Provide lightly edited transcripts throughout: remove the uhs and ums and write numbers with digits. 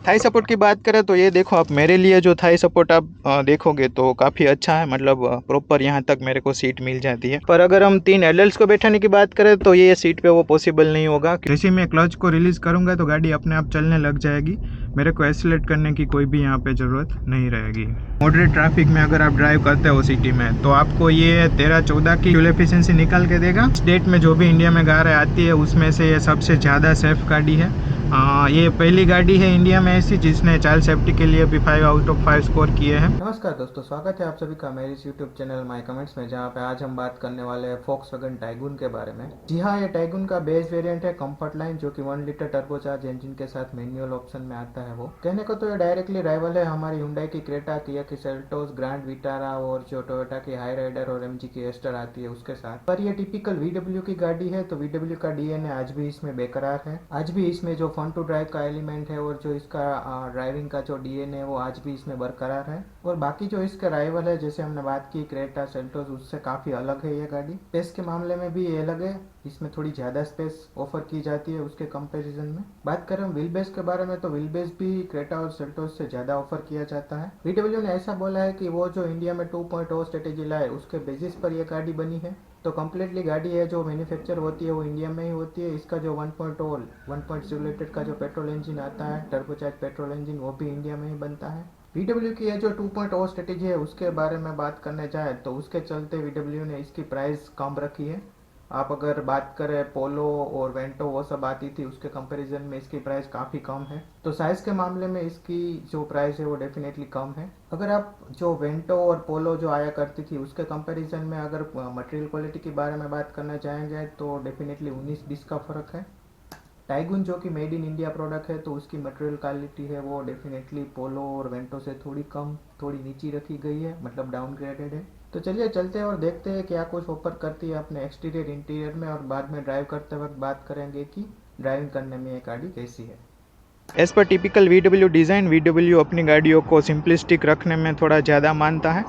Thai support की बात करें तो ये देखो, आप मेरे लिए जो थाई सपोर्ट आप देखोगे तो काफ़ी अच्छा है, मतलब प्रॉपर यहाँ तक मेरे को सीट मिल जाती है। पर अगर हम 3 एडल्ट्स को बैठाने की बात करें तो ये सीट पे वो पॉसिबल नहीं होगा। जैसे मैं क्लच को रिलीज़ करूँगा तो गाड़ी अपने आप चलने लग जाएगी, मेरे को एक्सीलरेट करने की कोई भी यहाँ पे ज़रूरत नहीं रहेगी। मॉडरेट ट्रैफिक में अगर आप ड्राइव करते हो सिटी में तो आपको ये 13-14 की फ्यूल एफिशिएंसी निकाल के देगा। स्टेट में जो भी इंडिया में कारें आती है उसमें से ये सबसे ज़्यादा सेफ गाड़ी है। ये पहली गाड़ी है इंडिया में ऐसी जिसने चाइल्ड सेफ्टी के लिए भी 5 आउट ऑफ 5 स्कोर किए हैं। नमस्कार दोस्तों, स्वागत है आप सभी का मेरे इस यूट्यूब चैनल माय कमेंट्स में, जहां पे आज हम बात करने वाले हैं फोक्सवैगन टाइगून के बारे में। जी हाँ, ये टाइगून का बेस वेरिएंट है कंफर्ट लाइन, जो कि 1 लीटर टर्बोचार्ज इंजन के साथ मैनुअल ऑप्शन में आता है। वो कहने को तो ये डायरेक्टली राइवल है हमारी हुंडई की क्रेटा, किया की सेल्टोस, ग्रैंड विटारा और जो टोयोटा की हाई राइडर और एमजी की एस्टर आती है उसके साथ। पर ये टिपिकल वीडब्ल्यू की गाड़ी है, तो वीडब्ल्यू का डीएनए आज भी इसमें बेकरार है। आज भी इसमें जो फन टू ड्राइव का एलिमेंट है और जो इसका ड्राइविंग का जो डीएनए है वो आज भी इसमें बरकरार है। और बाकी जो इसका राइवल है, जैसे हमने बात की क्रेटा सेल्टोस, उससे काफ़ी अलग है ये गाड़ी। स्पेस के मामले में भी ये अलग है, इसमें थोड़ी ज़्यादा स्पेस ऑफर की जाती है उसके कंपैरिजन में। बात करें हम व्हील बेस के बारे में तो व्हील बेस भी क्रेटा और सेल्टोस से ज़्यादा ऑफर किया जाता है। VW ने ऐसा बोला है कि वो जो इंडिया में 2.0 स्ट्रेटेजी लाए उसके बेसिस पर यह गाड़ी बनी है। तो कम्प्लीटली गाड़ी है जो मैन्युफैक्चर होती है वो इंडिया में ही होती है। इसका जो 1.0 लीटर का जो पेट्रोल इंजन आता है, टर्बोचार्ज पेट्रोल इंजन, वो भी इंडिया में ही बनता है। VW की ये जो 2.0 स्ट्रेटेजी है उसके बारे में बात करने जाए तो उसके चलते VW ने इसकी प्राइस कम रखी है। आप अगर बात करें पोलो और वेंटो, वो सब आती थी, उसके कंपैरिजन में इसकी प्राइस काफ़ी कम है। तो साइज़ के मामले में इसकी जो प्राइस है वो डेफिनेटली कम है। अगर आप जो वेंटो और पोलो जो आया करती थी उसके कंपैरिजन में अगर मटेरियल क्वालिटी के बारे में बात करना चाहेंगे तो डेफिनेटली 19-20 का फ़र्क है। टाइगुन जो कि मेड इन इंडिया प्रोडक्ट है तो उसकी मटेरियल क्वालिटी है वो डेफिनेटली पोलो और वेंटो से थोड़ी कम, थोड़ी नीची रखी गई है, मतलब डाउनग्रेडेड है। तो चलिए चलते हैं और देखते हैं क्या कुछ ऑफर करती है अपने एक्सटीरियर इंटीरियर में, और बाद में ड्राइव करते वक्त बात करेंगे कि ड्राइविंग करने में ये गाड़ी कैसी है। As per typical VW design, VW अपनी गाड़ियों को सिंपलिस्टिक रखने में थोड़ा ज़्यादा मानता है।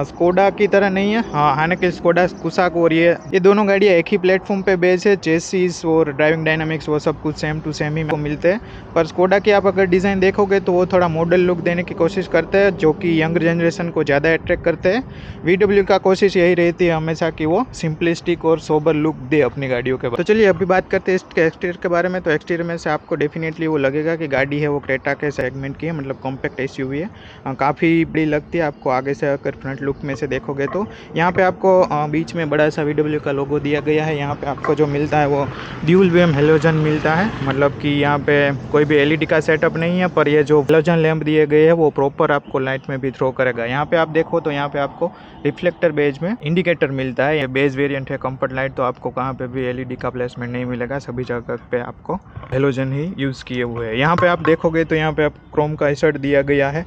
स्कोडा की तरह नहीं है। हाँ, हालांकि स्कोडा कुसाक और ये दोनों गाड़ियाँ एक ही प्लेटफॉर्म पे बेस है। चेसिस और ड्राइविंग डायनामिक्स वो सब कुछ सेम टू सेम ही मिलते हैं। पर स्कोडा की आप अगर डिज़ाइन देखोगे तो वो थोड़ा मॉडल लुक देने की कोशिश करते हैं, जो कि यंग जनरेशन को ज़्यादा अट्रैक्ट करते हैं। VW का कोशिश यही रहती है हमेशा कि वो सिंपलिस्टिक और सोबर लुक दे अपनी गाड़ियों के बाद। तो चलिए अभी बात करते हैं इसके एक्सटीरियर के बारे में। तो एक्सटीरियर में से आपको डेफिनेटली वो लगेगा कि गाड़ी है वो क्रेटा के सेगमेंट की है, मतलब कॉम्पैक्ट एसयूवी है। काफ़ी बड़ी लगती है आपको आगे से, अगर फ्रंट लुक में से देखोगे तो। यहाँ पे आपको बीच में बड़ा सा VW का लोगो दिया गया है। यहाँ पे आपको जो मिलता है वो ड्यूल वेम हेलोजन मिलता है, मतलब कि यहाँ पे कोई भी LED का सेटअप नहीं है, पर ये जो हेलोजन लैंप दिए गए हैं वो प्रॉपर आपको लाइट में भी थ्रो करेगा। यहाँ पे आप देखो तो यहाँ पे आपको रिफ्लेक्टर बेज में इंडिकेटर मिलता है। ये बेस वेरिएंट है कंफर्ट लाइट, तो आपको कहाँ पे भी LED का प्लेसमेंट नहीं मिलेगा, सभी जगह पे आपको हेलोजन ही यूज़ किए हुए हैं। यहाँ पे आप देखोगे तो यहाँ पे आप क्रोम का इंसर्ट दिया गया है।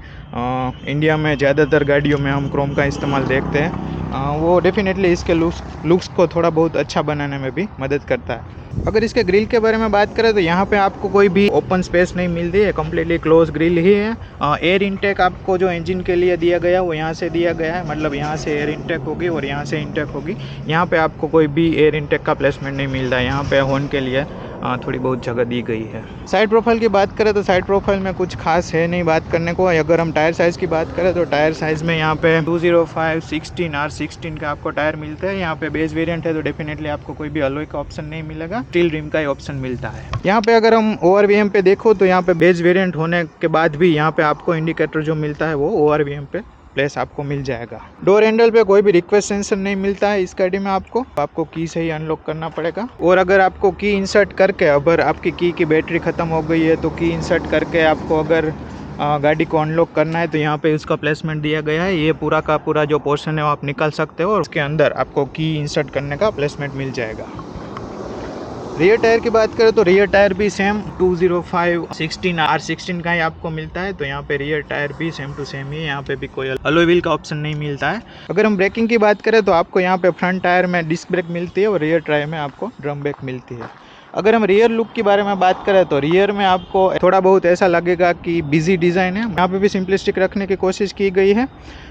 इंडिया में ज़्यादातर गाड़ियों में हम क्रोम का इस्तेमाल देखते हैं। वो डेफिनेटली इसके लुक्स को थोड़ा बहुत अच्छा बनाने में भी मदद करता है। अगर इसके ग्रिल के बारे में बात करें तो यहाँ पे आपको कोई भी ओपन स्पेस नहीं मिलती है, कम्प्लीटली क्लोज ग्रिल ही है। एयर इनटेक आपको जो इंजन के लिए दिया गया वो यहाँ से दिया गया है, मतलब यहाँ से एयर इनटेक होगी और यहाँ से इनटेक होगी। यहाँ पे आपको कोई भी एयर इनटेक का प्लेसमेंट नहीं मिलता है। यहाँ पे हॉर्न के लिए थोड़ी बहुत जगह दी गई है। साइड प्रोफाइल की बात करें तो साइड प्रोफाइल में कुछ खास है नहीं बात करने को। अगर हम टायर साइज़ की बात करें तो टायर साइज़ में यहाँ पे 205/16 R16 का आपको टायर मिलता है। यहाँ पे बेस वेरिएंट है तो डेफिनेटली आपको कोई भी अलॉय का ऑप्शन नहीं मिलेगा, स्टील रिम का ही ऑप्शन मिलता है। यहाँ पे अगर हम ORVM पे देखो तो यहाँ पे बेस वेरिएंट होने के बाद भी यहाँ पे आपको इंडिकेटर जो मिलता है वो ORVM पे प्लेस आपको मिल जाएगा। डोर हैंडल पे कोई भी रिक्वेस्ट सेंसर नहीं मिलता है इस गाड़ी में। आपको की से ही अनलॉक करना पड़ेगा। और अगर आपको की इंसर्ट करके, अगर आपकी की बैटरी ख़त्म हो गई है तो की इंसर्ट करके आपको अगर गाड़ी को अनलॉक करना है तो यहाँ पे उसका प्लेसमेंट दिया गया है। ये पूरा का पूरा जो पोर्शन है वो आप निकाल सकते हो और उसके अंदर आपको की इंसर्ट करने का प्लेसमेंट मिल जाएगा। रियर टायर की बात करें तो रियर टायर भी सेम 205/16 R16 का ही आपको मिलता है। तो यहाँ पे रियर टायर भी सेम टू सेम ही है, यहाँ पे भी कोई अलॉय व्हील का ऑप्शन नहीं मिलता है। अगर हम ब्रेकिंग की बात करें तो आपको यहाँ पे फ्रंट टायर में डिस्क ब्रेक मिलती है और रियर टायर में आपको ड्रम ब्रेक मिलती है। अगर हम रियर लुक के बारे में बात करें तो रियर में आपको थोड़ा बहुत ऐसा लगेगा कि बिजी डिज़ाइन है, यहाँ पे भी सिंपलिस्टिक रखने की कोशिश की गई है,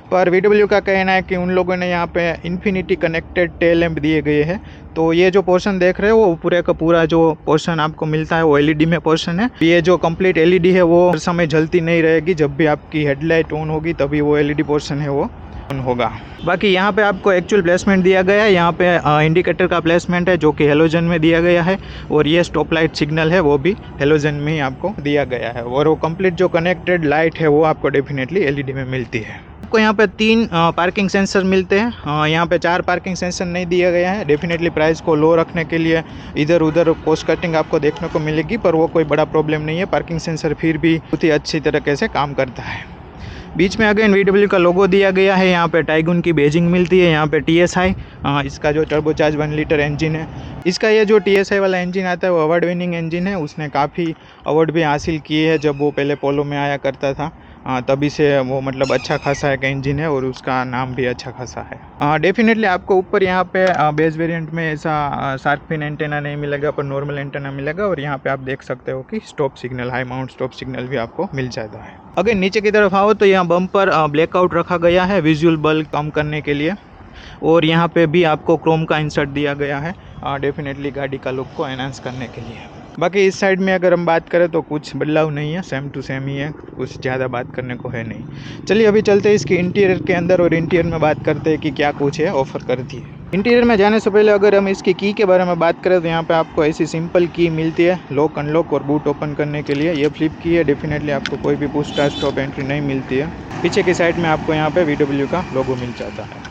पर VW का कहना है कि उन लोगों ने यहाँ पे इन्फिनिटी कनेक्टेड टेल लैंप दिए गए हैं। तो ये जो पोर्शन देख रहे हो वो पूरे का पूरा जो पोर्शन आपको मिलता है वो LED में पोर्शन है। ये जो कंप्लीट LED है वो हर समय जलती नहीं रहेगी, जब भी आपकी हेडलाइट ऑन होगी तभी वो LED पोर्शन है वो ऑन होगा। बाकी यहाँ पे आपको एक्चुअल प्लेसमेंट दिया गया है, यहाँ पे इंडिकेटर का प्लेसमेंट है जो कि हेलोजन में दिया गया है, और ये स्टॉप लाइट सिग्नल है वो भी हेलोजन में ही आपको दिया गया है, और वो कंप्लीट जो कनेक्टेड लाइट है वो आपको डेफिनेटली LED में मिलती है। आपको यहाँ पे 3 पार्किंग सेंसर मिलते हैं, यहाँ पे 4 पार्किंग सेंसर नहीं दिया गया है। डेफिनेटली प्राइस को लो रखने के लिए इधर उधर कॉस्ट कटिंग आपको देखने को मिलेगी, पर वो कोई बड़ा प्रॉब्लम नहीं है। पार्किंग सेंसर फिर भी बहुत ही अच्छी तरीके से काम करता है। बीच में अगेन VW का लोगो दिया गया है, यहाँ पे टाइगुन की बेजिंग मिलती है, यहाँ पे TSI इसका जो टर्बोचार्ज 1 लीटर इंजन है, इसका ये जो TSI वाला इंजन आता है वो अवार्ड विनिंग इंजन है। उसने काफ़ी अवार्ड भी हासिल किए हैं, जब वो पहले पोलो में आया करता था तभी से वो मतलब अच्छा खासा एक इंजन है और उसका नाम भी अच्छा खासा है। डेफिनेटली आपको ऊपर यहाँ पे बेस वेरिएंट में ऐसा शार्क फिन एंटेना नहीं मिलेगा, पर नॉर्मल एंटेना मिलेगा, और यहाँ पे आप देख सकते हो कि stop signal, high mount stop signal भी आपको मिल जाता है। अगर नीचे की तरफ आओ तो यहाँ बम्पर ब्लैकआउट रखा गया है विजुअल बल्ब कम करने के लिए, और यहाँ पे भी आपको क्रोम का इंसर्ट दिया गया है डेफिनेटली गाड़ी का लुक को एनहांस करने के लिए। बाकी इस साइड में अगर हम बात करें तो कुछ बदलाव नहीं है, सेम टू सेम ही है, कुछ ज़्यादा बात करने को है नहीं। चलिए अभी चलते हैं इसके इंटीरियर के अंदर, और इंटीरियर में बात करते हैं कि क्या कुछ है ऑफर करती है। इंटीरियर में जाने से पहले अगर हम इसकी की के बारे में बात करें तो यहाँ पे आपको ऐसी सिंपल की मिलती है लॉक अनलॉक और बूट ओपन करने के लिए। ये फ्लिप की है, डेफिनेटली आपको कोई भी पुश स्टार्ट स्टॉप एंट्री नहीं मिलती है। पीछे की साइड में आपको यहाँ पे VW का लोगो मिल जाता है।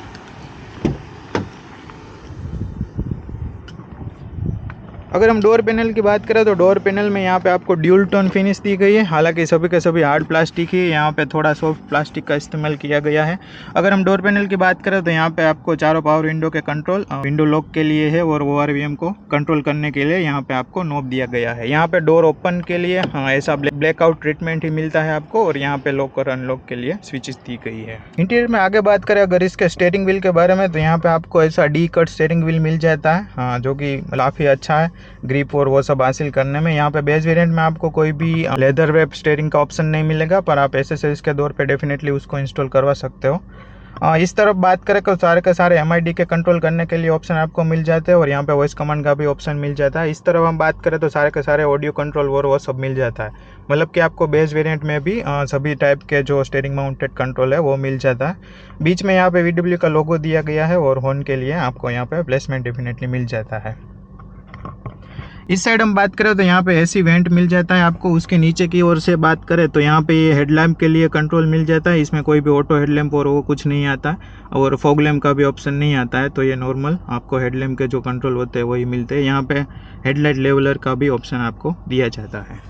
अगर हम डोर पैनल की बात करें तो डोर पैनल में यहाँ पे आपको ड्यूल टोन फिनिश दी गई है, हालांकि सभी के सभी हार्ड प्लास्टिक ही, यहाँ पे थोड़ा सॉफ्ट प्लास्टिक का इस्तेमाल किया गया है। अगर हम डोर पैनल की बात करें तो यहाँ पे आपको चारों पावर विंडो के कंट्रोल विंडो लॉक के लिए है, और ORVM को कंट्रोल करने के लिए यहाँ पे आपको नॉब दिया गया है। यहाँ पे डोर ओपन के लिए ऐसा ब्लैकआउट ट्रीटमेंट ही मिलता है आपको, और यहाँ पे लॉक और अनलॉक के लिए स्विचेस दी गई है। इंटीरियर में आगे बात करें अगर इसके स्टीयरिंग व्हील के बारे में तो यहाँ पे आपको ऐसा डी कट स्टीयरिंग व्हील मिल जाता है, जो कि काफ़ी अच्छा है ग्रिप और वो सब हासिल करने में। यहाँ पे बेस वेरिएंट में आपको कोई भी लेदर वेब स्टीयरिंग का ऑप्शन नहीं मिलेगा, पर आप एसेसरीज के दौर पे डेफिनेटली उसको इंस्टॉल करवा सकते हो। इस तरफ बात करें तो सारे के सारे MID के कंट्रोल करने के लिए ऑप्शन आपको मिल जाते हैं, और यहाँ पे वॉइस कमांड का भी ऑप्शन मिल जाता है। इस तरफ हम बात करें तो सारे के सारे ऑडियो कंट्रोल और वो सब मिल जाता है, मतलब कि आपको बेस वेरिएंट में भी सभी टाइप के जो स्टीयरिंग माउंटेड कंट्रोल है वो मिल जाता है। बीच में यहाँ पे VW का लोगो दिया गया है, और हॉर्न के लिए आपको यहाँ पे प्लेसमेंट डेफिनेटली मिल जाता है। इस साइड हम बात करें तो यहाँ पे AC वेंट मिल जाता है आपको। उसके नीचे की ओर से बात करें तो यहाँ पे ये हेडलैम्प के लिए कंट्रोल मिल जाता है, इसमें कोई भी ऑटो हेडलैम्प और वो कुछ नहीं आता, और फॉग लैम्प का भी ऑप्शन नहीं आता है। तो ये नॉर्मल आपको हेडलैम्प के जो कंट्रोल होते हैं वही मिलते हैं। यहाँ पे हेडलाइट लेवलर का भी ऑप्शन आपको दिया जाता है।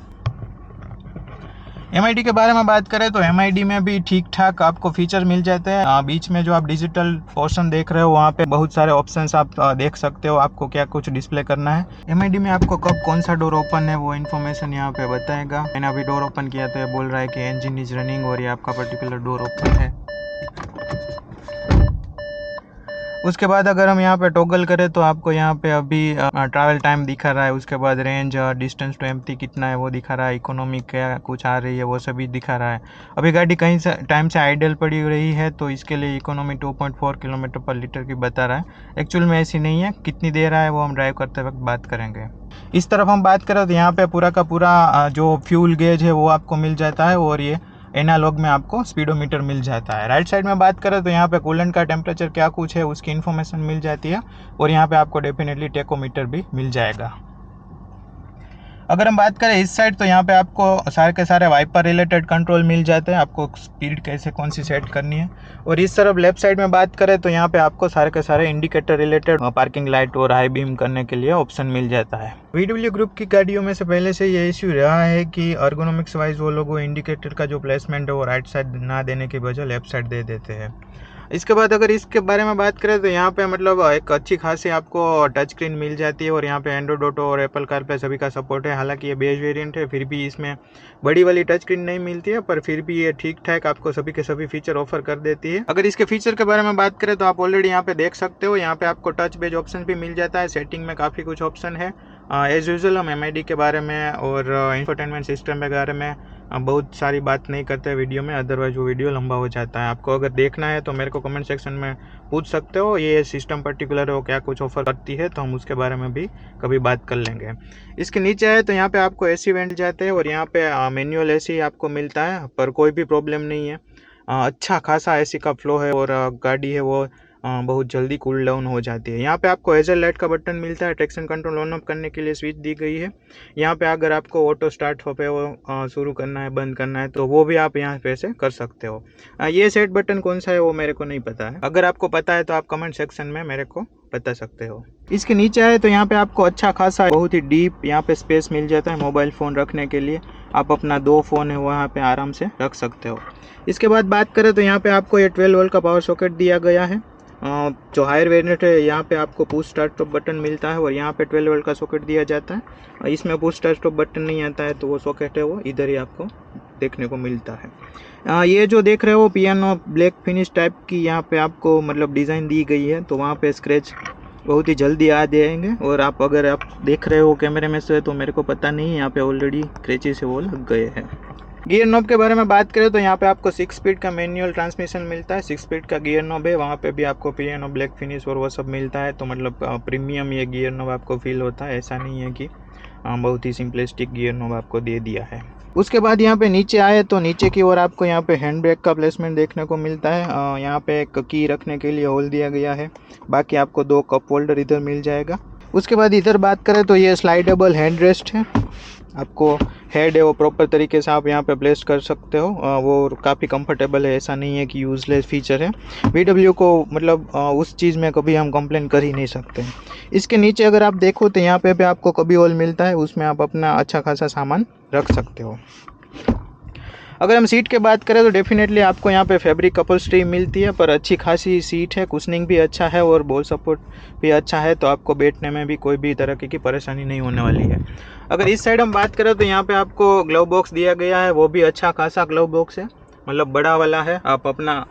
MID के बारे में बात करें तो MID में भी ठीक ठाक आपको फीचर मिल जाते हैं। बीच में जो आप डिजिटल पोर्शन देख रहे हो वहाँ पे बहुत सारे ऑप्शंस आप देख सकते हो, आपको क्या कुछ डिस्प्ले करना है। MID में आपको कब कौन सा डोर ओपन है वो इन्फॉर्मेशन यहाँ पे बताएगा। मैंने अभी डोर ओपन किया तो ये बोल रहा है कि इंजन इज रनिंग, और ये आपका पर्टिकुलर डोर ओपन है। उसके बाद अगर हम यहाँ पे टॉगल करें तो आपको यहाँ पे अभी ट्रैवल टाइम दिखा रहा है, उसके बाद रेंज डिस्टेंस टू एम्प्टी कितना है वो दिखा रहा है, इकोनॉमी क्या कुछ आ रही है वो सभी दिखा रहा है। अभी गाड़ी कहीं से टाइम से आइडल पड़ी रही है तो इसके लिए इकोनॉमी 2.4 किलोमीटर पर लीटर की बता रहा है। एक्चुअल में ऐसी नहीं है, कितनी देर है वो हम ड्राइव करते वक्त बात करेंगे। इस तरफ हम बात करें तो यहाँ पे पूरा का पूरा जो फ्यूल गेज है वो आपको मिल जाता है, और ये एनालॉग में आपको स्पीडोमीटर मिल जाता है। राइट साइड में बात करें तो यहाँ पे कूलेंट का टेम्परेचर क्या कुछ है उसकी इन्फॉर्मेशन मिल जाती है, और यहाँ पे आपको डेफिनेटली टेकोमीटर भी मिल जाएगा। अगर हम बात करें इस साइड तो यहाँ पे आपको सारे के सारे वाइपर रिलेटेड कंट्रोल मिल जाते हैं, आपको स्पीड कैसे कौन सी सेट करनी है। और इस तरफ लेफ्ट साइड में बात करें तो यहाँ पे आपको सारे के सारे इंडिकेटर रिलेटेड पार्किंग लाइट और हाई बीम करने के लिए ऑप्शन मिल जाता है। VW ग्रुप की गाड़ियों में से पहले से ये इश्यू रहा है कि अर्गोनॉमिक्स वाइज वो लोग इंडिकेटर का जो प्लेसमेंट है वो राइट साइड ना देने की बजाय लेफ्ट साइड दे देते हैं। इसके बाद अगर इसके बारे में बात करें तो यहाँ पे मतलब एक अच्छी खासी आपको टच स्क्रीन मिल जाती है, और यहाँ पे एंड्रॉइड ऑटो और एप्पल कार पे सभी का सपोर्ट है। हालांकि ये बेस वेरिएंट है, फिर भी इसमें बड़ी वाली टच स्क्रीन नहीं मिलती है, पर फिर भी ये ठीक ठाक आपको सभी के सभी फीचर ऑफर कर देती है। अगर इसके फीचर के बारे में बात करें तो आप ऑलरेडी यहाँ पे देख सकते हो, यहाँ पे आपको टच बेज ऑप्शन भी मिल जाता है। सेटिंग में काफ़ी कुछ ऑप्शन है, एज़ यूजुअल हम MID के बारे में और इंफोटेनमेंट सिस्टम के बारे में बहुत सारी बात नहीं करते वीडियो में, अदरवाइज वो वीडियो लंबा हो जाता है। आपको अगर देखना है तो मेरे को कमेंट सेक्शन में पूछ सकते हो, ये सिस्टम पर्टिकुलर है वो क्या कुछ ऑफर करती है, तो हम उसके बारे में भी कभी बात कर लेंगे। इसके नीचे है तो यहाँ पे आपको AC वेंट जाते हैं और यहाँ पे मैनुअल AC आपको मिलता है, पर कोई भी प्रॉब्लम नहीं है। अच्छा खासा AC का फ्लो है और गाड़ी है वो बहुत जल्दी कूल डाउन हो जाती है। यहाँ पे आपको हेजल लाइट का बटन मिलता है, ट्रैक्शन कंट्रोल ऑन ऑफ करने के लिए स्विच दी गई है। यहाँ पे अगर आपको ऑटो स्टार्ट पे वो शुरू करना है, बंद करना है, तो वो भी आप यहाँ पे से कर सकते हो। ये सेट बटन कौन सा है वो मेरे को नहीं पता है, अगर आपको पता है तो आप कमेंट सेक्शन में मेरे को बता सकते हो। इसके नीचे है तो यहाँ पे आपको अच्छा खासा बहुत ही डीप यहाँ पे स्पेस मिल जाता है मोबाइल फ़ोन रखने के लिए। आप अपना 2 फ़ोन है वहाँ पे आराम से रख सकते हो। इसके बाद बात करें तो यहाँ पे आपको ये 12 वोल्ट का पावर सॉकेट दिया गया है। जो हायर वेरिएंट है यहाँ पे आपको पुश स्टार्ट स्टॉप बटन मिलता है और यहाँ पे 12 वोल्ट का सॉकेट दिया जाता है। इसमें पुश स्टार्ट स्टॉप बटन नहीं आता है, तो वो सॉकेट है वो इधर ही आपको देखने को मिलता है। ये जो देख रहे हो पियानो ब्लैक फिनिश टाइप की यहाँ पे आपको मतलब डिज़ाइन दी गई है, तो वहाँ पे स्क्रैच बहुत ही जल्दी आ जाएंगे। और आप अगर आप देख रहे हो कैमरे में से तो मेरे को पता नहीं, यहाँ पे ऑलरेडी स्क्रैचेस वो लग गए हैं। गियर नॉब के बारे में बात करें तो यहाँ पे आपको 6 स्पीड का मैनुअल ट्रांसमिशन मिलता है, 6 स्पीड का गियर नॉब है। वहाँ पे भी आपको पियानो ब्लैक फिनिश और वो सब मिलता है, तो मतलब प्रीमियम ये गियर नॉब आपको फील होता है। ऐसा नहीं है कि बहुत ही सिंपलिस्टिक गियर नॉब आपको दे दिया है। उसके बाद यहाँ पे नीचे आए तो नीचे की ओर आपको यहाँ पे हैंड ब्रेक का प्लेसमेंट देखने को मिलता है। यहाँ पे एक की रखने के लिए होल दिया गया है, बाकी आपको 2 कप होल्डर इधर मिल जाएगा। उसके बाद इधर बात करें तो ये स्लाइडेबल हैंड रेस्ट है, आपको हेड है वो प्रॉपर तरीके से आप यहाँ पे प्लेस कर सकते हो। वो काफ़ी कंफर्टेबल है, ऐसा नहीं है कि यूज़लेस फीचर है। VW को मतलब उस चीज़ में कभी हम कंप्लेन कर ही नहीं सकते। इसके नीचे अगर आप देखो तो यहाँ पे आपको कभी होल मिलता है, उसमें आप अपना अच्छा खासा सामान रख सकते हो। अगर हम सीट के बात करें तो डेफिनेटली आपको यहाँ पे फैब्रिक अपहोल्स्ट्री मिलती है, पर अच्छी खासी सीट है, कुशनिंग भी अच्छा है और बॉल सपोर्ट भी अच्छा है, तो आपको बैठने में भी कोई भी तरह की परेशानी नहीं होने वाली है। अगर इस साइड हम बात करें तो यहाँ पे आपको ग्लव बॉक्स दिया गया है, वो भी अच्छा खासा ग्लव बॉक्स है, मतलब बड़ा वाला है। आप अपना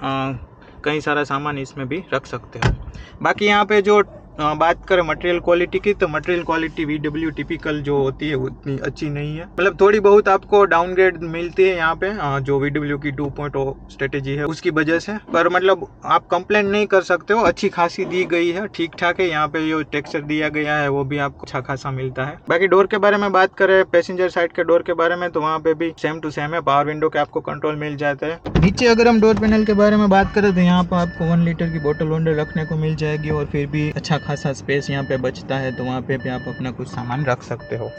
कई सारा सामान इसमें भी रख सकते हो। बाकी यहाँ पे जो बात करें मटेरियल क्वालिटी की, तो मटेरियल क्वालिटी VW टिपिकल जो होती है उतनी अच्छी नहीं है, मतलब थोड़ी बहुत आपको डाउनग्रेड मिलती है यहाँ पे जो VW की 2.0 स्ट्रेटेजी है उसकी वजह से, पर मतलब आप कंप्लेंट नहीं कर सकते हो, अच्छी खासी दी गई है, ठीक ठाक है। यहाँ पे जो टेक्सचर दिया गया है वो भी आपको अच्छा खासा मिलता है। बाकी डोर के बारे में बात करें, पैसेंजर साइड के डोर के बारे में, तो वहाँ पे भी सेम टू सेम है, पावर विंडो के आपको कंट्रोल मिल जाता है। नीचे अगर हम डोर पैनल के बारे में बात करें तो यहाँ पर आपको 1 लीटर की बोतल होल्डर रखने को मिल जाएगी और फिर भी अच्छा खासा स्पेस यहाँ पे बचता है, तो वहाँ पे भी आप अपना कुछ सामान रख सकते हो।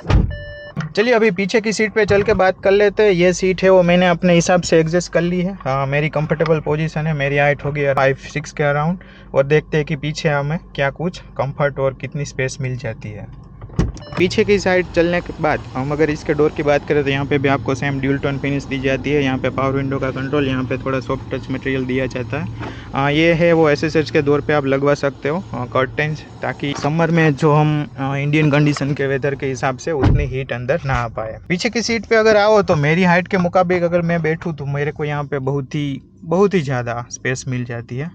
चलिए अभी पीछे की सीट पे चल के बात कर लेते हैं। ये सीट है वो मैंने अपने हिसाब से एडजस्ट कर ली है। हाँ, मेरी कंफर्टेबल पोजीशन है, मेरी हाइट होगी 5'6" के अराउंड, और देखते हैं कि पीछे हमें क्या कुछ कंफर्ट और कितनी स्पेस मिल जाती है। पीछे की साइड चलने के बाद हम अगर इसके डोर की बात करें तो यहाँ पे भी आपको सेम ड्यूल टोन फिनिश दी जाती है। यहाँ पे पावर विंडो का कंट्रोल, यहाँ पे थोड़ा सॉफ्ट टच मटेरियल दिया जाता है। ये है वो एसएसएच के डोर पे आप लगवा सकते हो कर्टेंस, ताकि समर में जो हम इंडियन कंडीशन के वेदर के हिसाब से उतनी हीट अंदर ना आ पाए। पीछे की सीट पे अगर आओ तो मेरी हाइट के मुताबिक अगर मैं बैठूँ तो मेरे को यहाँ पे बहुत ही ज़्यादा स्पेस मिल जाती है।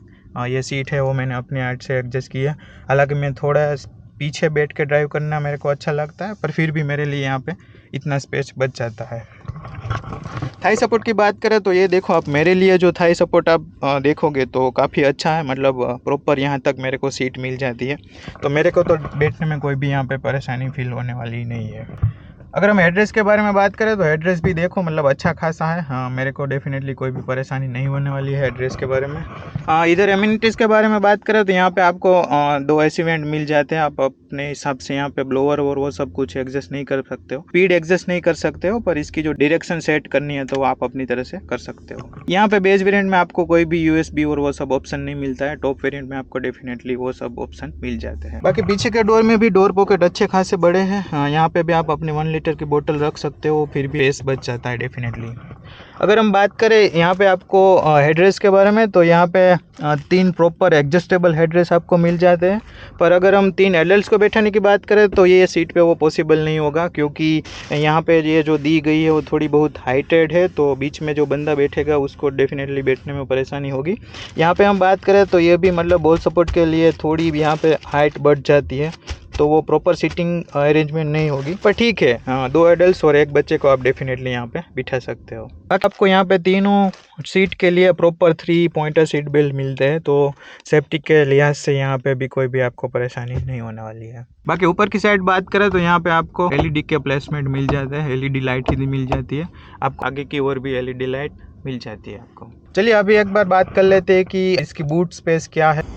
ये सीट है वो मैंने अपनी हाइट से एडजस्ट की है। हालांकि मैं थोड़ा पीछे बैठ के ड्राइव करना मेरे को अच्छा लगता है, पर फिर भी मेरे लिए यहाँ पे इतना स्पेस बच जाता है। थाई सपोर्ट की बात करें तो ये देखो आप, मेरे लिए जो थाई सपोर्ट आप देखोगे तो काफ़ी अच्छा है, मतलब प्रॉपर यहाँ तक मेरे को सीट मिल जाती है, तो मेरे को तो बैठने में कोई भी यहाँ पे परेशानी फील होने वाली नहीं है। अगर हम एड्रेस के बारे में बात करें तो एड्रेस भी देखो मतलब अच्छा खासा है। हाँ, मेरे को डेफिनेटली कोई भी परेशानी नहीं होने वाली है एड्रेस के बारे में। इधर एमिनिटीज़ के बारे में बात करें तो यहाँ पे आपको 2 ऐसी वेंट मिल जाते हैं। आप अपने हिसाब से यहाँ पे ब्लोअर और वो सब कुछ एडजस्ट नहीं कर सकते हो, स्पीड एडजस्ट नहीं कर सकते हो, पर इसकी जो डायरेक्शन सेट करनी है तो आप अपनी तरह से कर सकते हो। यहाँ पे बेस वेरिएंट में आपको कोई भी USB और वो सब ऑप्शन नहीं मिलता है, टॉप वेरिएंट में आपको डेफिनेटली वो सब ऑप्शन मिल जाते हैं। बाकी पीछे के डोर में भी डोर पॉकेट अच्छे खासे बड़े हैं। यहाँ पे भी आप अपने 1 लीटर की बोतल रख सकते हो, फिर भी स्पेस बच जाता है डेफिनेटली। अगर हम बात करें यहाँ पे आपको हेडरेस्ट के बारे में, तो यहाँ पे 3 प्रॉपर एडजस्टेबल हेडरेस्ट आपको मिल जाते हैं, पर अगर हम 3 एडल्ट्स को बैठाने की बात करें तो ये सीट पे वो पॉसिबल नहीं होगा, क्योंकि यहाँ पे ये जो दी गई है वो थोड़ी बहुत हाइटेड है, तो बीच में जो बंदा बैठेगा उसको डेफिनेटली बैठने में परेशानी होगी। यहाँ पे हम बात करें तो ये भी मतलब बॉल सपोर्ट के लिए थोड़ी यहाँ पे हाइट बढ़ जाती है, तो वो प्रॉपर सीटिंग अरेंजमेंट नहीं होगी, पर ठीक है, 2 एडल्ट और 1 बच्चे को आप डेफिनेटली यहाँ पे बिठा सकते हो। आपको यहाँ पे तीनों सीट के लिए प्रॉपर 3 पॉइंटर सीट बेल्ट मिलते हैं, तो सेफ्टी के लिहाज से यहाँ पे भी कोई भी आपको परेशानी नहीं होने वाली है। बाकी ऊपर की साइड बात करें तो यहाँ पे आपको एलईडी के प्लेसमेंट मिल जाते हैं, एलईडी लाइट ही मिल जाती है आपको, आगे की ओर भी एलईडी लाइट मिल जाती है आपको। चलिए अभी एक बार बात कर लेते हैं कि इसकी बूट स्पेस क्या है।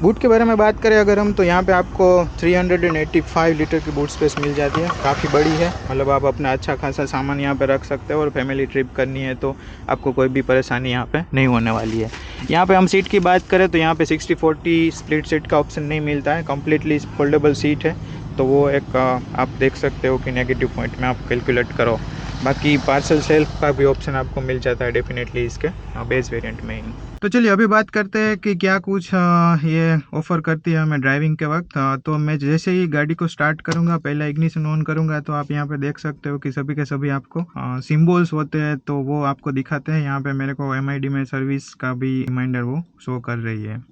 बूट के बारे में बात करें अगर हम, तो यहाँ पे आपको 385 लीटर की बूट स्पेस मिल जाती है, काफ़ी बड़ी है, मतलब आप अपना अच्छा खासा सामान यहाँ पे रख सकते हो और फैमिली ट्रिप करनी है तो आपको कोई भी परेशानी यहाँ पे नहीं होने वाली है। यहाँ पे हम सीट की बात करें तो यहाँ पे 60-40 स्प्लिट सीट का ऑप्शन नहीं मिलता है, कम्प्लीटली फोल्डेबल सीट है, तो वो एक आप देख सकते हो कि नेगेटिव पॉइंट में आप कैलकुलेट करो। बाकी पार्सल सेल्फ का भी ऑप्शन आपको मिल जाता है डेफिनेटली इसके बेस वेरिएंट में ही। तो चलिए अभी बात करते हैं कि क्या कुछ ये ऑफ़र करती है हमें ड्राइविंग के वक्त। तो मैं जैसे ही गाड़ी को स्टार्ट करूंगा, पहला इग्निशन ऑन करूंगा, तो आप यहाँ पे देख सकते हो कि सभी के सभी आपको सिम्बल्स होते हैं, तो वो आपको दिखाते हैं। यहाँ पे मेरे को MID में सर्विस का भी रिमाइंडर वो शो कर रही है।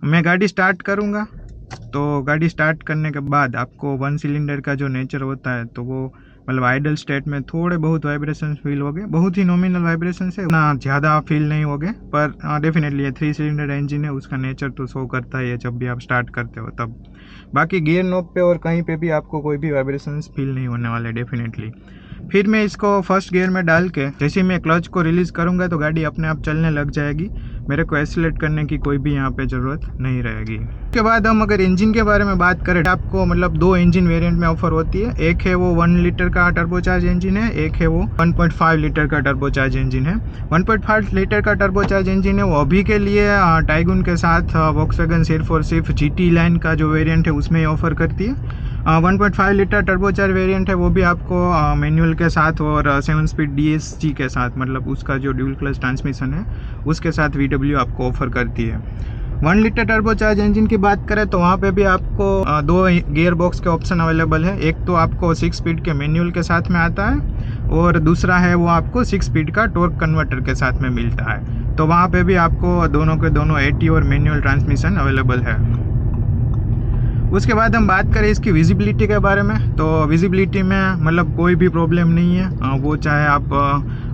मैं गाड़ी स्टार्ट करूँगा, तो गाड़ी स्टार्ट करने के बाद आपको 1 सिलेंडर का जो नेचर होता है, तो वो मतलब आइडल स्टेट में थोड़े बहुत वाइब्रेशन फील हो गए, बहुत ही नॉमिनल वाइब्रेशन से, ना ज़्यादा फील नहीं हो गए, पर डेफिनेटली ये 3 सिलेंडर इंजन है, उसका नेचर तो शो करता है जब भी आप स्टार्ट करते हो तब। बाकी गियर नॉब पे और कहीं पे भी आपको कोई भी वाइब्रेशन फील नहीं होने वाले डेफिनेटली। फिर मैं इसको फर्स्ट गियर में डाल के जैसे मैं क्लच को रिलीज़ करूँगा तो गाड़ी अपने आप चलने लग जाएगी, मेरे को एक्सीलरेट करने की कोई भी यहाँ पे ज़रूरत नहीं रहेगी। उसके बाद हम अगर इंजन के बारे में बात करें, आपको मतलब 2 इंजन वेरिएंट में ऑफर होती है। एक है वो 1 लीटर का टर्बोचार्ज इंजन है, एक है वो 1.5 लीटर का टर्बोचार्ज इंजन है। 1.5 लीटर का टर्बोचार्ज इंजन है वो अभी के लिए टाइगुन के साथ वॉक्सवैगन सिर्फ और सिर्फ GT लाइन का जो वेरिएंट है उसमें ऑफर करती है। 1.5 लीटर टर्बोचार्ज वेरिएंट है वो भी आपको मैनुअल के साथ और 7 स्पीड DSG के साथ, मतलब उसका जो ड्यूल क्लच ट्रांसमिशन है उसके साथ VW आपको ऑफर करती है। 1 लीटर टर्बोचार्ज इंजन की बात करें तो वहाँ पे भी आपको 2 गियर बॉक्स के ऑप्शन अवेलेबल है। एक तो आपको 6 स्पीड के मैनुअल के साथ में आता है और दूसरा है वो आपको 6 स्पीड का टॉर्क कन्वर्टर के साथ में मिलता है। तो वहाँ पे भी आपको दोनों के दोनों AT और मैनुअल ट्रांसमिशन अवेलेबल है। उसके बाद हम बात करें इसकी विजिबिलिटी के बारे में, तो विजिबिलिटी में मतलब कोई भी प्रॉब्लम नहीं है। वो चाहे आप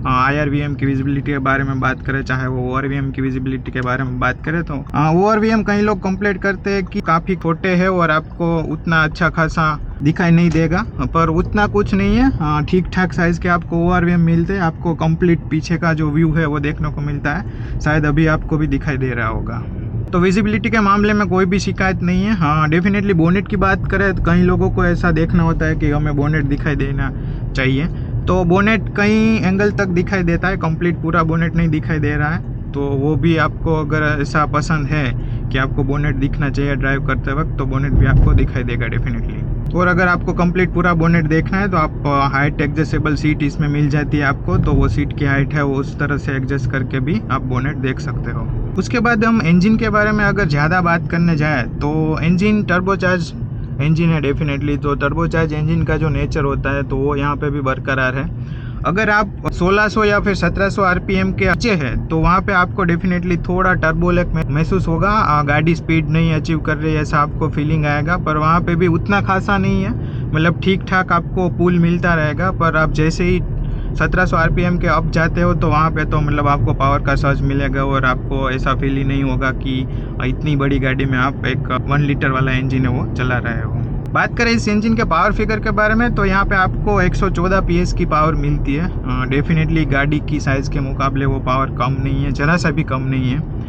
IRVM की विजिबिलिटी के बारे में बात करें, चाहे वो ORVM की विजिबिलिटी के बारे में बात करें, तो ORVM कई लोग कंप्लेंट करते हैं कि काफ़ी छोटे है और आपको उतना अच्छा खासा दिखाई नहीं देगा, पर उतना कुछ नहीं है। ठीक ठाक साइज़ के आपको ORVM मिलते हैं, आपको कंप्लीट पीछे का जो व्यू है वो देखने को मिलता है, शायद अभी आपको भी दिखाई दे रहा होगा। तो विजिबिलिटी के मामले में कोई भी शिकायत नहीं है। हाँ, डेफिनेटली बोनेट की बात करें तो कई लोगों को ऐसा देखना होता है कि हमें बोनेट दिखाई देना चाहिए, तो बोनेट कई एंगल तक दिखाई देता है, कंप्लीट पूरा बोनेट नहीं दिखाई दे रहा है, तो वो भी आपको अगर ऐसा पसंद है कि आपको बोनेट दिखना चाहिए ड्राइव करते वक्त, तो बोनेट भी आपको दिखाई देगा डेफिनेटली। और अगर आपको कंप्लीट पूरा बोनेट देखना है तो आप हाइट एडजस्टेबल सीट इसमें मिल जाती है आपको, तो वो सीट की हाइट है वो उस तरह से एडजस्ट करके भी आप बोनेट देख सकते हो। उसके बाद हम इंजन के बारे में अगर ज़्यादा बात करने जाए तो इंजन टर्बोचार्ज इंजन है डेफिनेटली, तो टर्बोचार्ज इंजन का जो नेचर होता है तो वो यहाँ पे भी बरकरार है। अगर आप 1600 या फिर 1700 RPM के नीचे है तो वहाँ पे आपको डेफिनेटली थोड़ा टर्बोलैक महसूस होगा, गाड़ी स्पीड नहीं अचीव कर रही है ऐसा आपको फीलिंग आएगा, पर वहाँ पे भी उतना खासा नहीं है, मतलब ठीक ठाक आपको पुल मिलता रहेगा। पर आप जैसे ही 1700 RPM के अप जाते हो तो वहाँ पे तो मतलब आपको पावर का सर्ज मिलेगा और आपको ऐसा फील ही नहीं होगा कि इतनी बड़ी गाड़ी में आप एक 1 लीटर वाला इंजन है वो चला रहे हो। बात करें इस इंजन के पावर फिगर के बारे में, तो यहाँ पे आपको 114 PS की पावर मिलती है। डेफिनेटली गाड़ी की साइज़ के मुकाबले वो पावर कम नहीं है, ज़रा सा भी कम नहीं है।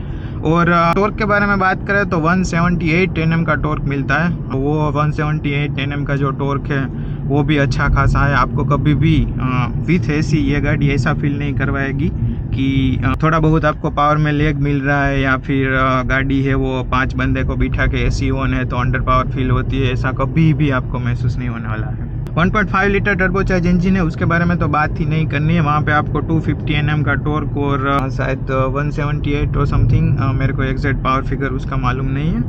और टॉर्क के बारे में बात करें तो 178 Nm का टॉर्क मिलता है, वो 178 Nm का जो टॉर्क है वो भी अच्छा खासा है। आपको कभी भी विथ AC ये गाड़ी ऐसा फील नहीं करवाएगी कि थोड़ा बहुत आपको पावर में लेग मिल रहा है या फिर गाड़ी है वो 5 बंदे को बिठा के AC ऑन है तो अंडर पावर फील होती है, ऐसा कभी भी आपको महसूस नहीं होने वाला है। 1.5 लीटर टर्बोचार्ज इंजन है, उसके बारे में तो बात ही नहीं करनी है। वहाँ पे आपको 250 Nm का टॉर्क और शायद 178 और समथिंग, मेरे को एग्जैक्ट पावर फिगर उसका मालूम नहीं है,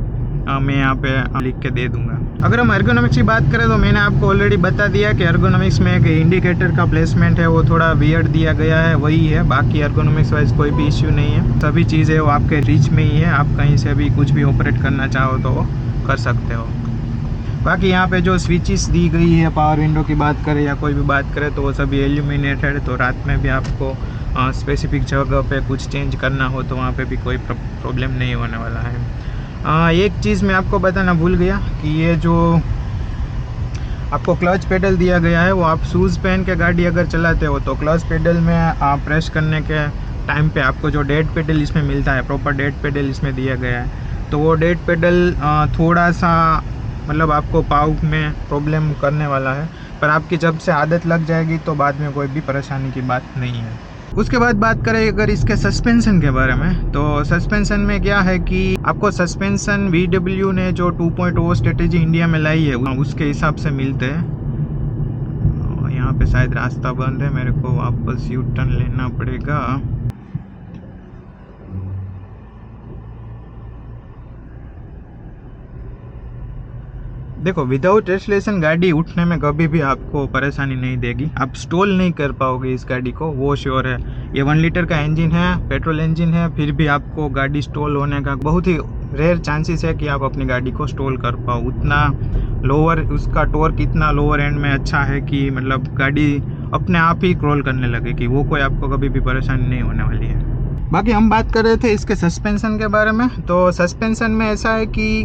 मैं यहाँ पे लिख के दे दूंगा। अगर हम एर्गोनॉमिक्स की बात करें तो मैंने आपको ऑलरेडी बता दिया कि एर्गोनॉमिक्स में एक इंडिकेटर का प्लेसमेंट है वो थोड़ा वियर्ड दिया गया है, वही है। बाकी एर्गोनॉमिक्स वाइज कोई भी इश्यू नहीं है, सभी चीज़ें वो आपके रीच में ही है। आप कहीं से भी कुछ भी ऑपरेट करना चाहो तो वो कर सकते हो। बाकी यहाँ पे जो स्विचेस दी गई है, पावर विंडो की बात करें या कोई भी बात करें तो वो सभी एल्यूमिनेटेड है, तो रात में भी आपको स्पेसिफिक जगह पे कुछ चेंज करना हो तो वहाँ पे भी कोई प्रॉब्लम नहीं होने वाला है। एक चीज़ मैं आपको बताना भूल गया कि ये जो आपको क्लच पेडल दिया गया है वो आप शूज़ पहन के गाड़ी अगर चलाते हो तो क्लच पेडल में प्रेस करने के टाइम पे आपको जो डेड पेडल इसमें मिलता है, प्रॉपर डेड पेडल इसमें दिया गया है, तो वो डेड पेडल थोड़ा सा मतलब आपको पाव में प्रॉब्लम करने वाला है, पर आपकी जब से आदत लग जाएगी तो बाद में कोई भी परेशानी की बात नहीं है। उसके बाद बात करें अगर इसके सस्पेंशन के बारे में, तो सस्पेंशन में क्या है कि आपको सस्पेंशन VW ने जो 2.0 स्ट्रेटेजी इंडिया में लाई है उसके हिसाब से मिलते हैं। यहाँ पे शायद रास्ता बंद है, मेरे को वापस यू टर्न लेना पड़ेगा। देखो, विदाउट रेस्टलेशन गाड़ी उठने में कभी भी आपको परेशानी नहीं देगी, आप स्टॉल नहीं कर पाओगे इस गाड़ी को, वो श्योर है। ये 1 लीटर का इंजन है, पेट्रोल इंजन है, फिर भी आपको गाड़ी स्टॉल होने का बहुत ही रेयर चांसेस है कि आप अपनी गाड़ी को स्टॉल कर पाओ। उतना लोअर उसका टॉर्क इतना लोअर एंड में अच्छा है कि मतलब गाड़ी अपने आप ही क्रॉल करने लगेगी, वो कोई आपको कभी भी परेशानी नहीं होने वाली है। बाकी हम बात कर रहे थे इसके सस्पेंशन के बारे में, तो सस्पेंशन में ऐसा है कि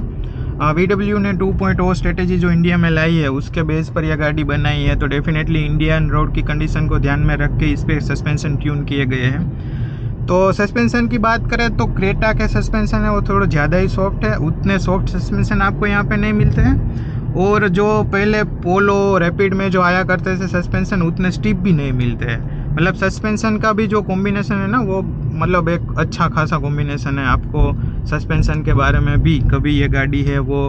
VW ने 2.0 स्ट्रेटेजी जो इंडिया में लाई है उसके बेस पर यह गाड़ी बनाई है, तो डेफिनेटली इंडियन रोड की कंडीशन को ध्यान में रख के इस पर सस्पेंशन ट्यून किए गए हैं। तो सस्पेंशन की बात करें तो क्रेटा के सस्पेंशन है वो थोड़ा ज़्यादा ही सॉफ्ट है, उतने सॉफ्ट सस्पेंशन आपको यहाँ पे नहीं मिलते हैं। और जो पहले पोलो रैपिड में जो आया करते थे सस्पेंशन उतने स्टिफ भी नहीं मिलते हैं। मतलब सस्पेंशन का भी जो कॉम्बिनेशन है ना वो मतलब एक अच्छा खासा कॉम्बिनेशन है। आपको सस्पेंशन के बारे में भी कभी ये गाड़ी है वो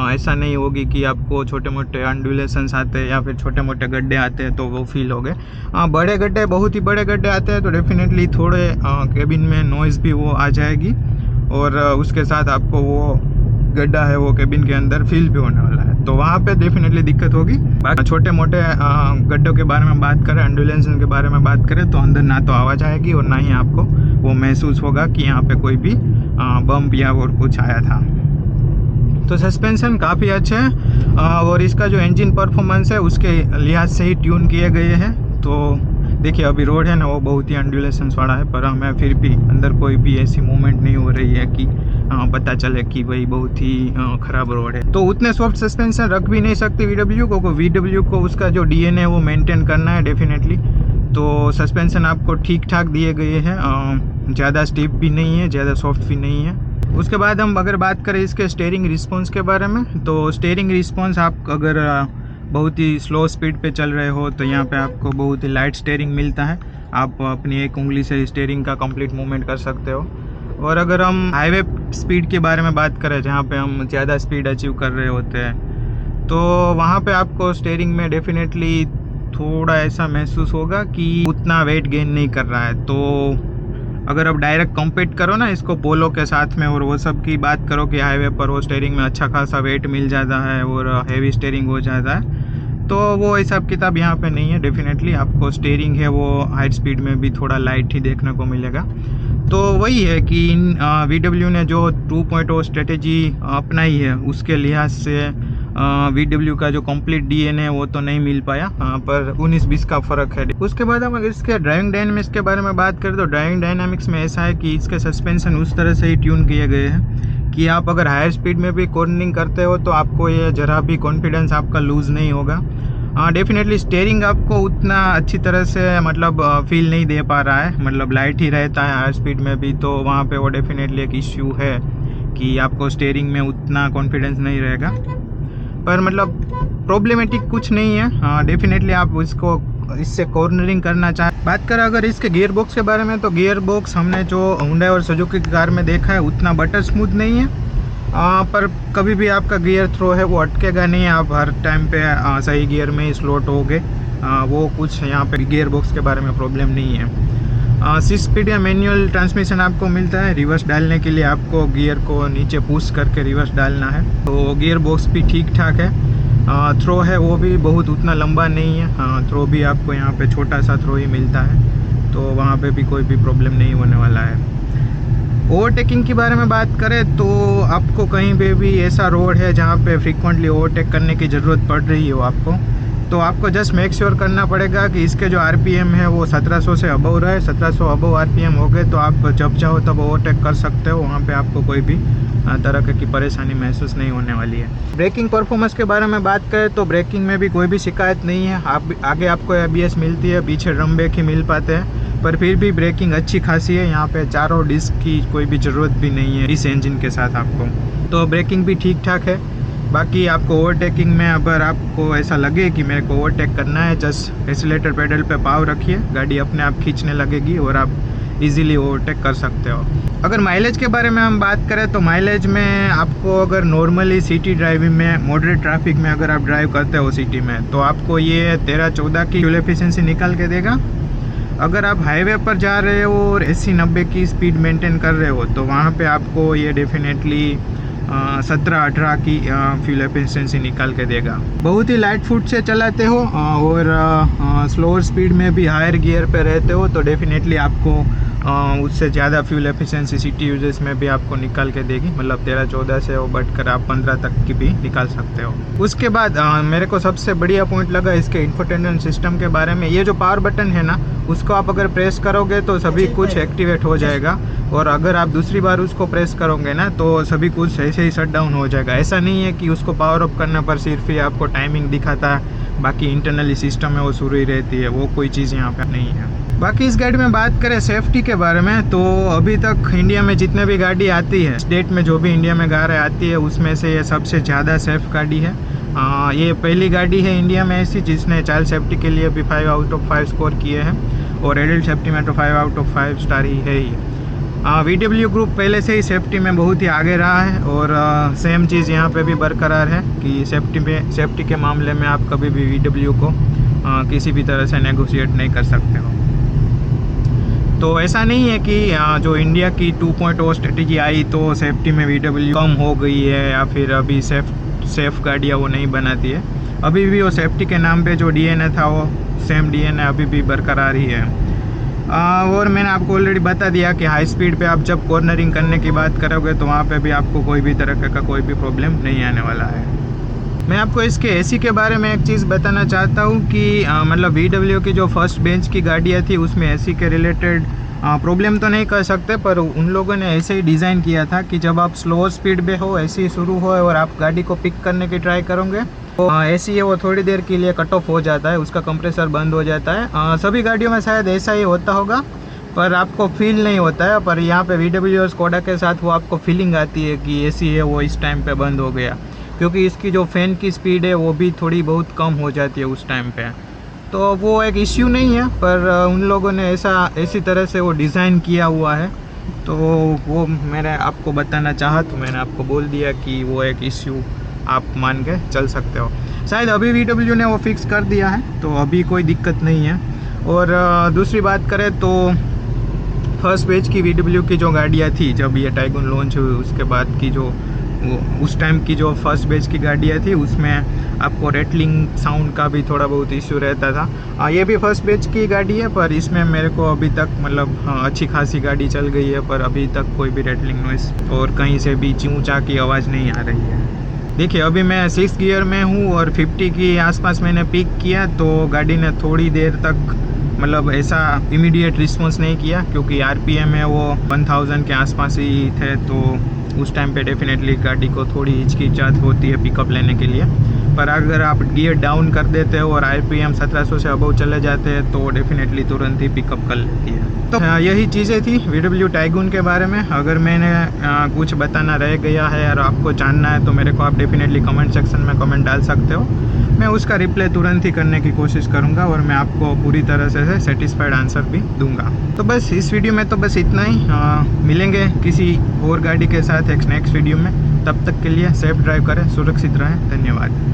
ऐसा नहीं होगी कि आपको छोटे मोटे अंडुलेशंस आते हैं या फिर छोटे मोटे गड्ढे आते हैं तो वो फील हो गए। बड़े गड्ढे, बहुत ही बड़े गड्ढे आते हैं तो डेफिनेटली थोड़े केबिन में नॉइज़ भी वो आ जाएगी और उसके साथ आपको वो गड्ढा है वो केबिन के अंदर फील भी होने वाला है, तो वहाँ पे डेफिनेटली दिक्कत होगी। बाकी छोटे मोटे गड्ढों के बारे में बात करें, अंडुलेशन के बारे में बात करें तो अंदर ना तो आवाज़ आएगी और ना ही आपको वो महसूस होगा कि यहाँ पे कोई भी बम्प या और कुछ आया था। तो सस्पेंशन काफ़ी अच्छे हैं और इसका जो इंजन परफॉर्मेंस है उसके लिहाज से ही ट्यून किए गए हैं। तो देखिए अभी रोड है ना वो बहुत ही अंडुलेशंस वाला है, पर हमें फिर भी अंदर कोई भी ऐसी मूवमेंट नहीं हो रही है कि पता चले कि भाई बहुत ही ख़राब रोड है। तो उतने सॉफ्ट सस्पेंशन रख भी नहीं सकते VW को, VW को उसका जो DNA है वो मेंटेन करना है डेफिनेटली। तो सस्पेंशन आपको ठीक ठाक दिए गए हैं, ज़्यादा स्टिफ भी नहीं है, ज़्यादा सॉफ्ट भी नहीं है। उसके बाद हम अगर बात करें इसके स्टीयरिंग रिस्पॉन्स के बारे में, तो स्टीयरिंग रिस्पॉन्स आप अगर बहुत ही स्लो स्पीड पे चल रहे हो तो यहाँ पे आपको बहुत ही लाइट स्टीयरिंग मिलता है, आप अपनी एक उंगली से स्टीयरिंग का कंप्लीट मूवमेंट कर सकते हो। और अगर हम हाईवे स्पीड के बारे में बात करें जहाँ पे हम ज़्यादा स्पीड अचीव कर रहे होते हैं तो वहाँ पे आपको स्टीयरिंग में डेफिनेटली थोड़ा ऐसा महसूस होगा कि उतना वेट गेन नहीं कर रहा है। तो अगर आप डायरेक्ट कंपेट करो ना इसको पोलो के साथ में और वो सब की बात करो कि हाईवे पर वो स्टीयरिंग में अच्छा खासा वेट मिल जाता है और हैवी स्टीयरिंग हो जाता है, तो वो हिसाब किताब यहाँ पे नहीं है। डेफिनेटली आपको स्टीयरिंग है वो हाई स्पीड में भी थोड़ा लाइट ही देखने को मिलेगा। तो वही है कि VW ने जो 2.0 स्ट्रेटेजी अपनाई है उसके लिहाज से VW का जो कंप्लीट DNA है वो तो नहीं मिल पाया, पर 19-20 का फ़र्क है। उसके बाद हम अगर इसके ड्राइविंग डायनामिक्स के बारे में बात करें तो ड्राइविंग डायनामिक्स में ऐसा है कि इसके सस्पेंशन उस तरह से ही ट्यून किए गए हैं कि आप अगर हायर स्पीड में भी कॉर्नरिंग करते हो तो आपको ये ज़रा भी कॉन्फिडेंस आपका लूज़ नहीं होगा। डेफिनेटली स्टीयरिंग आपको उतना अच्छी तरह से मतलब फील नहीं दे पा रहा है, मतलब लाइट ही रहता है हायर स्पीड में भी, तो वहाँ पे वो डेफिनेटली एक इश्यू है कि आपको स्टीयरिंग में उतना कॉन्फिडेंस नहीं रहेगा। पर मतलब प्रॉब्लमेटिक कुछ नहीं है, डेफिनेटली आप इससे कॉर्नरिंग करना चाहें। बात करें अगर इसके गियर बॉक्स के बारे में तो गियर बॉक्स हमने जो हुंडई और सुजुकी की कार में देखा है उतना बटर स्मूथ नहीं है, पर कभी भी आपका गियर थ्रो है वो अटकेगा नहीं, आप हर टाइम पे सही गियर में ही स्लॉट होगे, वो कुछ यहाँ पे गियर बॉक्स के बारे में प्रॉब्लम नहीं है। 6 स्पीड या मैनुअल ट्रांसमिशन आपको मिलता है। रिवर्स डालने के लिए आपको गियर को नीचे पुश करके रिवर्स डालना है। तो गियर बॉक्स भी ठीक ठाक है। थ्रो है वो भी बहुत उतना लंबा नहीं है। थ्रो भी आपको यहाँ पे छोटा सा थ्रो ही मिलता है, तो वहाँ पे भी कोई भी प्रॉब्लम नहीं होने वाला है। ओवरटेकिंग के बारे में बात करें तो आपको कहीं पे भी ऐसा रोड है जहाँ पे फ्रीक्वेंटली ओवरटेक करने की ज़रूरत पड़ रही हो आपको, तो आपको जस्ट मेक श्योर करना पड़ेगा कि इसके जो आरपीएम है वो 1700 से अबव रहे। 1700 अबव आरपीएम हो गए तो आप जब चाहो तब ओवरटेक कर सकते हो। वहाँ पे आपको कोई भी तरह की परेशानी महसूस नहीं होने वाली है। ब्रेकिंग परफॉर्मेंस के बारे में बात करें तो ब्रेकिंग में भी कोई भी शिकायत नहीं है। आगे आपको एबीएस मिलती है, पीछे ड्रम ब्रेक ही मिल पाते हैं, पर फिर भी ब्रेकिंग अच्छी खासी है। यहाँ पे चारों डिस्क की कोई भी ज़रूरत भी नहीं है इस इंजन के साथ आपको, तो ब्रेकिंग भी ठीक ठाक है। बाकी आपको ओवरटेकिंग में अगर आपको ऐसा लगे कि मेरे को ओवरटेक करना है, जस्ट एक्सीलेटर पेडल पे पाँव रखिए, गाड़ी अपने आप खींचने लगेगी और आप इजीली ओवरटेक कर सकते हो। अगर माइलेज के बारे में हम बात करें तो माइलेज में आपको अगर नॉर्मली सिटी ड्राइविंग में, मॉडरेट ट्रैफिक में अगर आप ड्राइव करते हो सिटी में, तो आपको ये 13-14 की फ्यूल एफिशिएंसी निकाल के देगा। अगर आप हाईवे पर जा रहे हो और 80-90 की स्पीड मेंटेन कर रहे हो तो वहाँ पे आपको ये डेफिनेटली 17-18 की फ्यूल एफिशिएंसी निकाल के देगा। बहुत ही लाइट फुट से चलाते हो और स्लोअर स्पीड में भी हायर गियर पे रहते हो तो डेफिनेटली आपको उससे ज़्यादा फ्यूल एफिशिएंसी सिटी यूजेस में भी आपको निकाल के देगी। मतलब 13-14 से वो बढ़कर आप 15 तक की भी निकाल सकते हो। उसके बाद मेरे को सबसे बढ़िया पॉइंट लगा इसके इंफोटेनमेंट सिस्टम के बारे में। ये जो पावर बटन है ना, उसको आप अगर प्रेस करोगे तो सभी कुछ एक्टिवेट हो जाएगा, और अगर आप दूसरी बार उसको प्रेस करोगे ना तो सभी कुछ ऐसे ही शट डाउन हो जाएगा। ऐसा नहीं है कि उसको पावर अप करने पर सिर्फ ही आपको टाइमिंग दिखाता है, बाकी इंटरनली सिस्टम है वो शुरू ही रहती है, वो कोई चीज़ यहाँ पे नहीं है। बाकी इस गाड़ी में बात करें सेफ्टी के बारे में तो अभी तक इंडिया में जितने भी गाड़ी आती है, स्टेट में जो भी इंडिया में गाड़ी आती है, उसमें से ये सबसे ज़्यादा सेफ गाड़ी है। ये पहली गाड़ी है इंडिया में ऐसी जिसने चाइल्ड सेफ्टी के लिए भी 5 आउट ऑफ 5 स्कोर किए हैं, और एडल्ट सेफ्टी में तो 5 आउट ऑफ 5 स्टार ही है ही। VW ग्रुप पहले से ही सेफ्टी में बहुत ही आगे रहा है, और सेम चीज़ यहाँ पे भी बरकरार है कि सेफ्टी के मामले में आप कभी भी VW को किसी भी तरह से नेगोशिएट नहीं कर सकते हो। तो ऐसा नहीं है कि जो इंडिया की 2.0 स्ट्रेटेजी आई तो सेफ्टी में VW कम हो गई है या फिर अभी सेफ गाड़ियाँ वो नहीं बनाती है। अभी भी वो सेफ्टी के नाम पे जो DNA था वो सेम DNA अभी भी बरकरार ही है। और मैंने आपको ऑलरेडी बता दिया कि हाई स्पीड पे आप जब कॉर्नरिंग करने की बात करोगे तो वहाँ पे भी आपको कोई भी तरह का कोई भी प्रॉब्लम नहीं आने वाला है। मैं आपको इसके एसी के बारे में एक चीज़ बताना चाहता हूँ कि मतलब VW की जो फर्स्ट बेंच की गाड़ियाँ थी उसमें एसी के रिलेटेड प्रॉब्लम तो नहीं कर सकते, पर उन लोगों ने ऐसे ही डिज़ाइन किया था कि जब आप स्लो स्पीड पे हो, एसी शुरू हो और आप गाड़ी को पिक करने की ट्राई करोगे तो एसी है वो थोड़ी देर के लिए कट ऑफ हो जाता है, उसका कंप्रेसर बंद हो जाता है। सभी गाड़ियों में शायद ऐसा ही होता होगा, पर आपको फील नहीं होता है। पर यहाँ पे VW और स्कोडा के साथ वो आपको फीलिंग आती है कि एसी है वो इस टाइम पे बंद हो गया, क्योंकि इसकी जो फ़ैन की स्पीड है वो भी थोड़ी बहुत कम हो जाती है उस टाइम पे। तो वो एक इश्यू नहीं है, पर उन लोगों ने ऐसी तरह से वो डिज़ाइन किया हुआ है, तो वो मैंने आपको बताना चाहा तो मैंने आपको बोल दिया कि वो एक इश्यू आप मान के चल सकते हो। शायद अभी VW ने वो फिक्स कर दिया है तो अभी कोई दिक्कत नहीं है। और दूसरी बात करें तो फर्स्ट बैच की VW की जो गाड़ियाँ थी, जब ये टाइगुन लॉन्च हुई उसके बाद की जो उस टाइम की जो फर्स्ट बैच की गाड़ियाँ थी उसमें आपको रेटलिंग साउंड का भी थोड़ा बहुत इश्यू रहता था। ये भी फर्स्ट बैच की गाड़ी है, पर इसमें मेरे को अभी तक मतलब अच्छी खासी गाड़ी चल गई है, पर अभी तक कोई भी रेटलिंग नॉइस और कहीं से भी च्यूं चा की आवाज़ नहीं आ रही है। देखिए अभी मैं 6th गियर में हूँ और 50 की आसपास मैंने पिक किया, तो गाड़ी ने थोड़ी देर तक मतलब ऐसा इमीडिएट रिस्पॉन्स नहीं किया, क्योंकि RPM है वो 1000 के आसपास ही थे, तो उस टाइम पे डेफिनेटली गाड़ी को थोड़ी हिचकिचाहट होती है पिकअप लेने के लिए। पर अगर आप गियर डाउन कर देते हो और RPM 1700 से अबव चले जाते हैं तो डेफिनेटली तुरंत ही पिकअप कर लेती है। तो यही चीज़ें थी VW टाइगुन के बारे में। अगर मैंने कुछ बताना रह गया है और आपको जानना है तो मेरे को आप डेफिनेटली कमेंट सेक्शन में कमेंट डाल सकते हो, मैं उसका रिप्लाई तुरंत ही करने की कोशिश करूँगा और मैं आपको पूरी तरह से सेटिस्फाइड आंसर भी दूंगा। तो बस इस वीडियो में तो बस इतना ही। मिलेंगे किसी और गाड़ी के साथ एक नेक्स्ट वीडियो में, तब तक के लिए सेफ ड्राइव करें, सुरक्षित रहें। धन्यवाद।